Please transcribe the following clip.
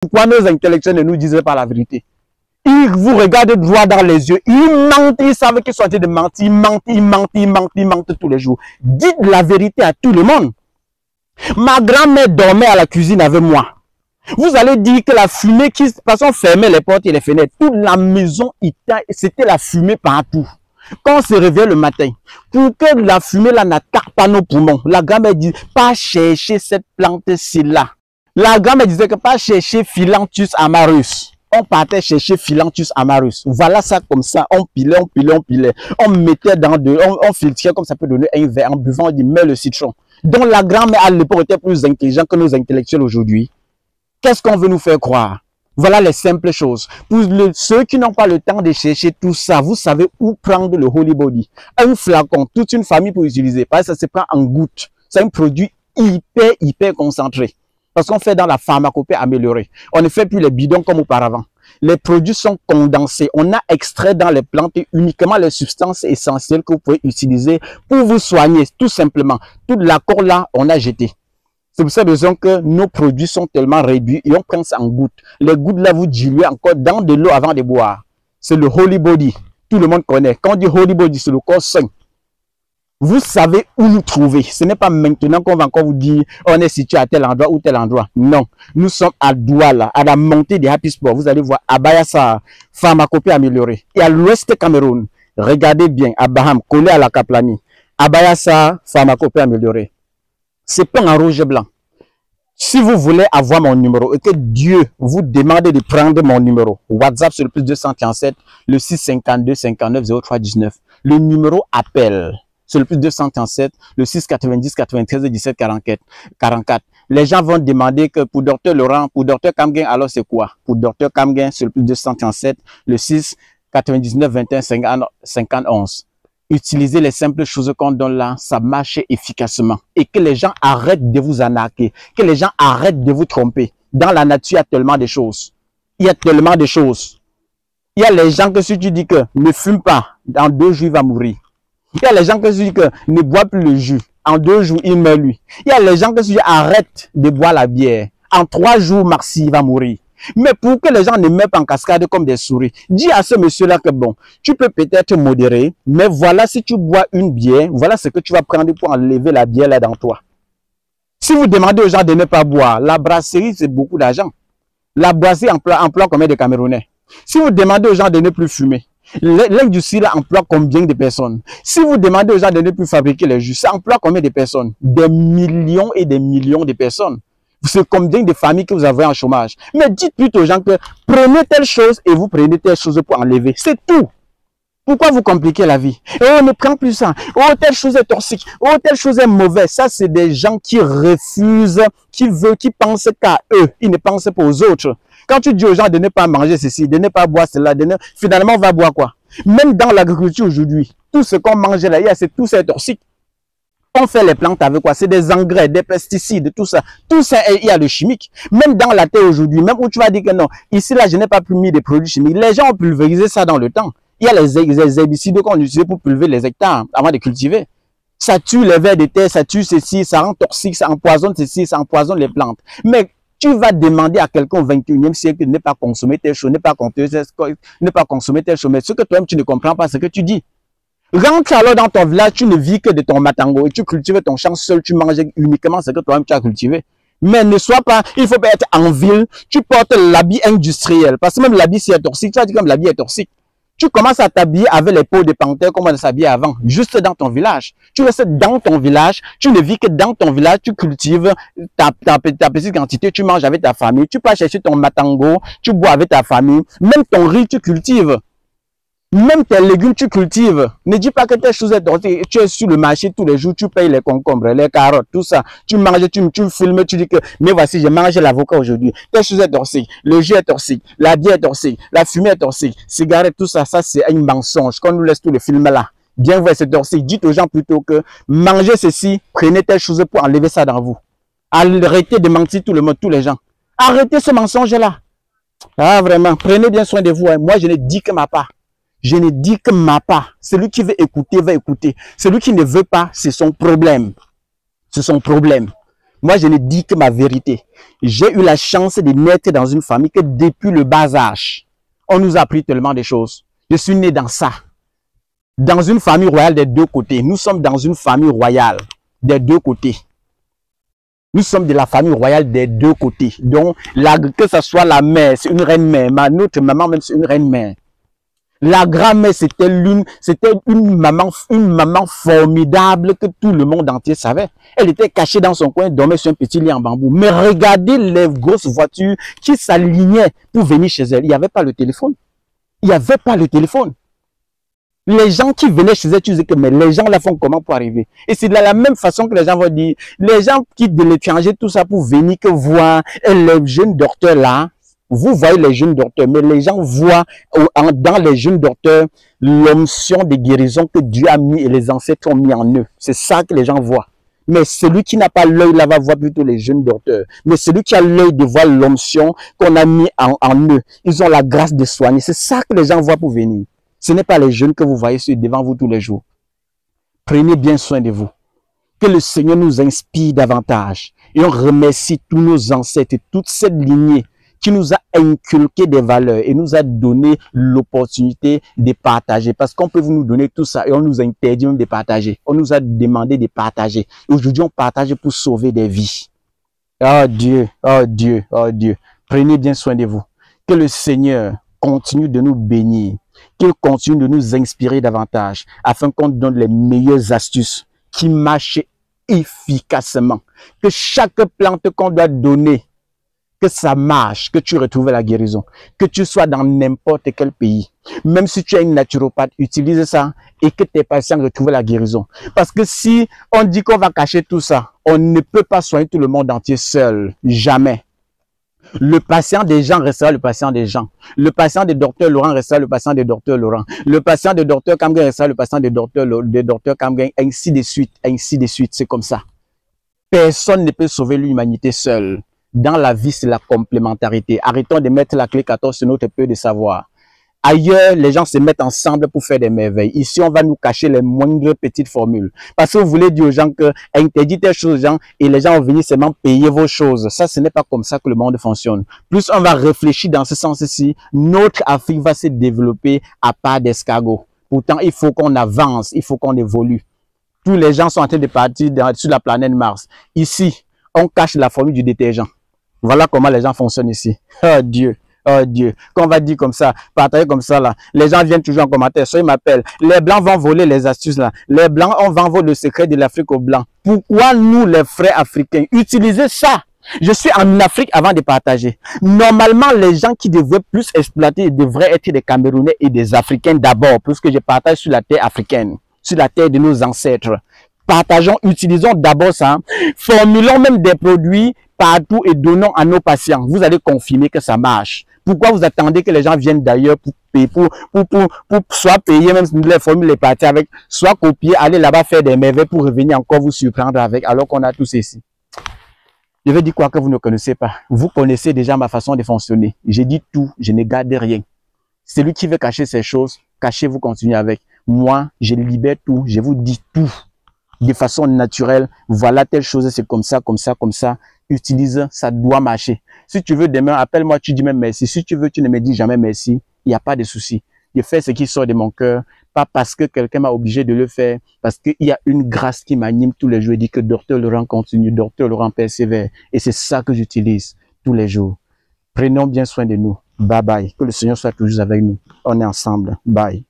Pourquoi nos intellectuels ne nous disent pas la vérité? Ils vous regardent droit dans les yeux. Ils mentent, ils savent qu'ils sont en train de mentir. Ils mentent tous les jours. Dites la vérité à tout le monde. Ma grand-mère dormait à la cuisine avec moi. Vous allez dire que la fumée qui... Parce qu'on fermait les portes et les fenêtres. Toute la maison, c'était la fumée partout. Quand on se réveille le matin, pour que la fumée là n'attaque pas nos poumons, la grand-mère dit, pas chercher cette plante-ci là. La grand-mère disait que pas chercher Phyllanthus amarus. On partait chercher Phyllanthus amarus. Voilà ça comme ça. On pilait. On mettait dans on filtrait comme ça peut donner un verre. En buvant, on dit, mets le citron. Donc la grand-mère à l'époque était plus intelligente que nos intellectuels aujourd'hui. Qu'est-ce qu'on veut nous faire croire? Voilà les simples choses. Pour ceux qui n'ont pas le temps de chercher tout ça, vous savez où prendre le Holy Body. Un flacon, toute une famille pour utiliser. Parce que ça se prend en gouttes. C'est un produit hyper concentré. Parce qu'on fait dans la pharmacopée améliorée. On ne fait plus les bidons comme auparavant. Les produits sont condensés. On a extrait dans les plantes uniquement les substances essentielles que vous pouvez utiliser pour vous soigner, tout simplement. Tout l'accord là, on a jeté. C'est pour cette raison que nos produits sont tellement réduits et on prend ça en gouttes. Les gouttes là, vous diluez encore dans de l'eau avant de boire. C'est le Holy Body. Tout le monde connaît. Quand on dit Holy Body, c'est le corps sain. Vous savez où nous trouver. Ce n'est pas maintenant qu'on va encore vous dire on est situé à tel endroit ou tel endroit. Non. Nous sommes à Douala, à la montée des Happy Sport. Vous allez voir à Bayassa, pharmacopée améliorée. Et à l'ouest Cameroun, regardez bien, à Baham, collé à la Kaplani. À Bayassa, pharmacopée améliorée. C'est pas en rouge et blanc. Si vous voulez avoir mon numéro et que Dieu vous demande de prendre mon numéro, WhatsApp sur le plus 237, le 652 59 03 19. Le numéro appel. Sur le plus 237, le 690 93 17 44. Les gens vont demander que pour Dr Laurent, pour Dr Kamgen, alors c'est quoi? Pour Dr Kamgen, sur le plus 237, le 6 99 21 51. Utilisez les simples choses qu'on donne là, ça marche efficacement. Et que les gens arrêtent de vous arnaquer, que les gens arrêtent de vous tromper. Dans la nature, il y a tellement de choses. Il y a tellement de choses. Il y a les gens que si tu dis que ne fume pas, dans 2 jours, il va mourir. Il y a les gens que si tu dis que ne bois plus le jus, en 2 jours, il meurt lui. Il y a les gens que si tu dis arrête de boire la bière, en 3 jours, Maxi, il va mourir. Mais pour que les gens ne meurent pas en cascade comme des souris, dis à ce monsieur-là que bon, tu peux peut-être modérer, mais voilà, si tu bois une bière, voilà ce que tu vas prendre pour enlever la bière là dans toi. Si vous demandez aux gens de ne pas boire, la brasserie, c'est beaucoup d'argent. La brasserie emploie combien de Camerounais? Si vous demandez aux gens de ne plus fumer, l'industrie là emploie combien de personnes? Si vous demandez aux gens de ne plus fabriquer les jus, ça emploie combien de personnes? Des millions et des millions de personnes. C'est combien de familles que vous avez en chômage? Mais dites plutôt aux gens que prenez telle chose et vous prenez telle chose pour enlever. C'est tout. Pourquoi vous compliquez la vie? Et on ne prend plus ça. Oh, telle chose est toxique. Oh, telle chose est mauvaise. Ça, c'est des gens qui refusent, qui pensent qu'à eux. Ils ne pensent pas aux autres. Quand tu dis aux gens de ne pas manger ceci, de ne pas boire cela, finalement, on va boire quoi? Même dans l'agriculture aujourd'hui, tout ce qu'on mange là, tout ça est toxique. On fait les plantes avec quoi? C'est des engrais, des pesticides, tout ça. Tout ça, il y a le chimique. Même dans la terre aujourd'hui, même où tu vas dire que non, ici là, je n'ai pas plus mis de produits chimiques. Les gens ont pulvérisé ça dans le temps. Il y a les herbicides qu'on utilise pour pulver les hectares avant de cultiver. Ça tue les vers de terre, ça tue ceci, ça rend toxique, ça empoisonne ceci, ça empoisonne les plantes. Mais tu vas demander à quelqu'un au 21e siècle de ne pas consommer telle chose, ne pas consommer telle chose. Mais ce que toi-même tu ne comprends pas, c'est que tu dis. Rentre alors dans ton village, tu ne vis que de ton matango et tu cultives ton champ seul, tu manges uniquement ce que toi-même tu as cultivé. Mais ne sois pas, il faut pas être en ville, tu portes l'habit industriel. Parce que même l'habit si est toxique, tu as dit comme l'habit est toxique. Tu commences à t'habiller avec les peaux de panthère comme on s'habillait avant, juste dans ton village. Tu restes dans ton village, tu ne vis que dans ton village, tu cultives ta petite quantité, tu manges avec ta famille, tu peux chercher ton matango, tu bois avec ta famille, même ton riz tu cultives. Même tes légumes, tu cultives. Ne dis pas que telle chose est toxique. Tu es sur le marché tous les jours, tu payes les concombres, les carottes, tout ça. Tu manges, tu filmes, tu dis que, mais voici, j'ai mangé l'avocat aujourd'hui. Telle chose est toxique. Le jus est toxique. La bière est toxique. La fumée est toxique. Cigarette, tout ça, ça c'est un mensonge. Qu'on nous laisse tous les films là. Bien vrai, c'est toxique. Dites aux gens plutôt que mangez ceci, prenez telle chose pour enlever ça dans vous. Arrêtez de mentir tout le monde, tous les gens. Arrêtez ce mensonge là. Ah, vraiment, prenez bien soin de vous. Hein. Moi, je ne dis que ma part. Je ne dis que ma part. Celui qui veut écouter, va écouter. Celui qui ne veut pas, c'est son problème. C'est son problème. Moi, je ne dis que ma vérité. J'ai eu la chance de naître dans une famille que depuis le bas âge, on nous a appris tellement de choses. Je suis né dans ça. Dans une famille royale des deux côtés. Nous sommes dans une famille royale des deux côtés. Nous sommes de la famille royale des deux côtés. Donc, que ce soit la mère, c'est une reine-mère. Notre maman même, c'est une reine-mère. La grand-mère, c'était une maman formidable que tout le monde entier savait. Elle était cachée dans son coin, dormait sur un petit lit en bambou. Mais regardez les grosses voitures qui s'alignaient pour venir chez elle. Il n'y avait pas le téléphone. Il n'y avait pas le téléphone. Les gens qui venaient chez elle, tu disais que mais les gens là font comment pour arriver? Et c'est de la même façon que les gens vont dire, les gens quittent de l'étranger, tout ça pour venir que voir les jeunes docteurs là. Vous voyez les jeunes docteurs, mais les gens voient dans les jeunes docteurs l'onction de guérison que Dieu a mis et les ancêtres ont mis en eux. C'est ça que les gens voient. Mais celui qui n'a pas l'œil là va voir plutôt les jeunes docteurs. Mais celui qui a l'œil de voir l'onction qu'on a mis en eux, ils ont la grâce de soigner. C'est ça que les gens voient pour venir. Ce n'est pas les jeunes que vous voyez devant vous tous les jours. Prenez bien soin de vous. Que le Seigneur nous inspire davantage. Et on remercie tous nos ancêtres et toute cette lignée qui nous a inculqué des valeurs et nous a donné l'opportunité de partager. Parce qu'on peut nous donner tout ça et on nous interdit même de partager. On nous a demandé de partager. Aujourd'hui, on partage pour sauver des vies. Oh Dieu, oh Dieu, oh Dieu. Prenez bien soin de vous. Que le Seigneur continue de nous bénir. Qu'il continue de nous inspirer davantage afin qu'on donne les meilleures astuces qui marchent efficacement. Que chaque plante qu'on doit donner, que ça marche, que tu retrouves la guérison, que tu sois dans n'importe quel pays. Même si tu es une naturopathe, utilise ça et que tes patients retrouvent la guérison. Parce que si on dit qu'on va cacher tout ça, on ne peut pas soigner tout le monde entier seul. Jamais. Le patient des gens restera le patient des gens. Le patient des docteurs Laurent restera le patient des docteurs Laurent. Le patient des docteurs Kamgen restera le patient des docteurs Kamgen, ainsi de suite, ainsi de suite. C'est comme ça. Personne ne peut sauver l'humanité seul. Dans la vie, c'est la complémentarité. Arrêtons de mettre la clé 14 sur notre peu de savoir. Ailleurs, les gens se mettent ensemble pour faire des merveilles. Ici, on va nous cacher les moindres petites formules. Parce que vous voulez dire aux gens que interdit telle chose aux gens et les gens vont venir seulement payer vos choses. Ça, ce n'est pas comme ça que le monde fonctionne. Plus on va réfléchir dans ce sens-ci, notre Afrique va se développer à pas d'escargot. Pourtant, il faut qu'on avance, il faut qu'on évolue. Tous les gens sont en train de partir sur la planète Mars. Ici, on cache la formule du détergent. Voilà comment les gens fonctionnent ici. Oh Dieu, oh Dieu. Qu'on va dire comme ça, partager comme ça là. Les gens viennent toujours en commentaire. Soit ils m'appellent. Les blancs vont voler les astuces là. Les blancs, on va voler le secret de l'Afrique aux blancs. Pourquoi nous, les frères africains, utiliser ça? Je suis en Afrique avant de partager. Normalement, les gens qui devraient plus exploiter devraient être des Camerounais et des Africains d'abord, puisque je partage sur la terre africaine, sur la terre de nos ancêtres. Partageons, utilisons d'abord ça. Formulons même des produits partout et donnons à nos patients. Vous allez confirmer que ça marche. Pourquoi vous attendez que les gens viennent d'ailleurs pour soit payer même les formules, les parties avec, soit copier, aller là-bas faire des merveilles pour revenir encore vous surprendre avec, alors qu'on a tout ceci. Je vais dire quoi que vous ne connaissez pas. Vous connaissez déjà ma façon de fonctionner. J'ai dit tout, je ne garde rien. Celui qui veut cacher ces choses, cachez, vous continuez avec. Moi, je libère tout, je vous dis tout. De façon naturelle, voilà telle chose, c'est comme ça, comme ça, comme ça. Utilise, ça doit marcher. Si tu veux demain, appelle-moi, tu dis même merci. Si tu veux, tu ne me dis jamais merci. Il n'y a pas de souci. Je fais ce qui sort de mon cœur, pas parce que quelqu'un m'a obligé de le faire, parce qu'il y a une grâce qui m'anime tous les jours. Je dis que Docteur Laurent continue, Docteur Laurent persévère. Et c'est ça que j'utilise tous les jours. Prenons bien soin de nous. Bye bye. Que le Seigneur soit toujours avec nous. On est ensemble. Bye.